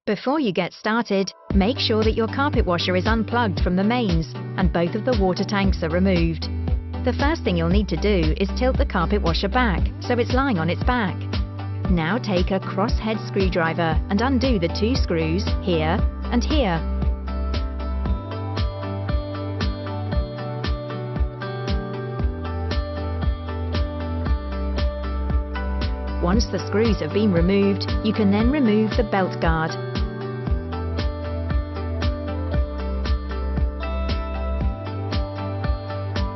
Before you get started, make sure that your carpet washer is unplugged from the mains and both of the water tanks are removed. The first thing you'll need to do is tilt the carpet washer back so it's lying on its back. Now take a cross-head screwdriver and undo the 2 screws here and here. Once the screws have been removed, you can then remove the belt guard.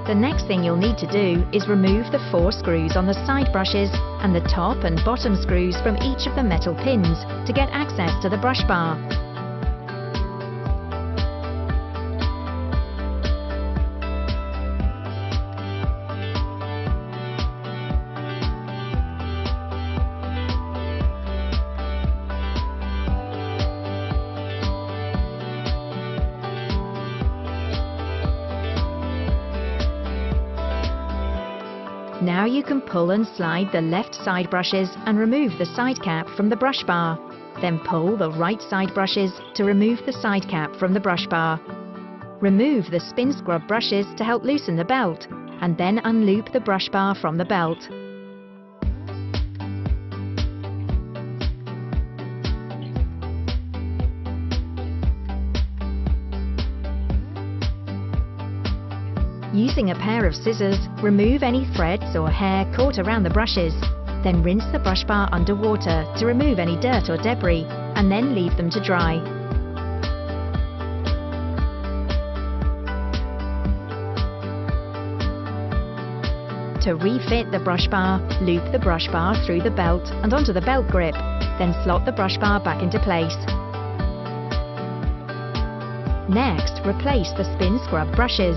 The next thing you'll need to do is remove the 4 screws on the side brushes and the top and bottom screws from each of the metal pins to get access to the brush bar. Now you can pull and slide the left side brushes and remove the side cap from the brush bar. Then pull the right side brushes to remove the side cap from the brush bar. Remove the spin scrub brushes to help loosen the belt, and then unloop the brush bar from the belt. Using a pair of scissors, remove any threads or hair caught around the brushes. Then rinse the brush bar under water to remove any dirt or debris, and then leave them to dry. To refit the brush bar, loop the brush bar through the belt and onto the belt grip, then slot the brush bar back into place. Next, replace the spin scrub brushes.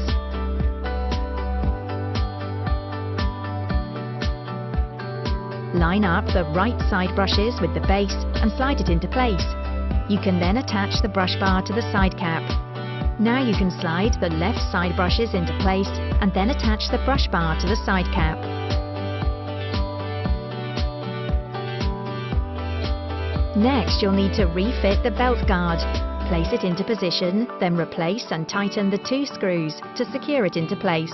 Line up the right side brushes with the base and slide it into place. You can then attach the brush bar to the side cap. Now you can slide the left side brushes into place and then attach the brush bar to the side cap. Next, you'll need to refit the belt guard. Place it into position, then replace and tighten the 2 screws to secure it into place.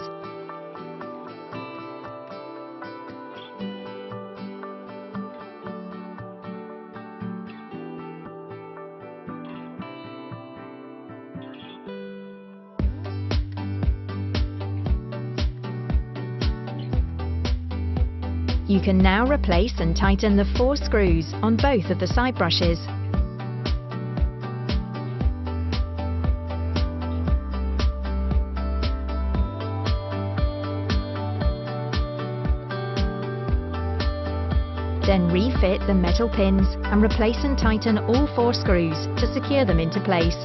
You can now replace and tighten the 4 screws on both of the side brushes. Then refit the metal pins and replace and tighten all 4 screws to secure them into place.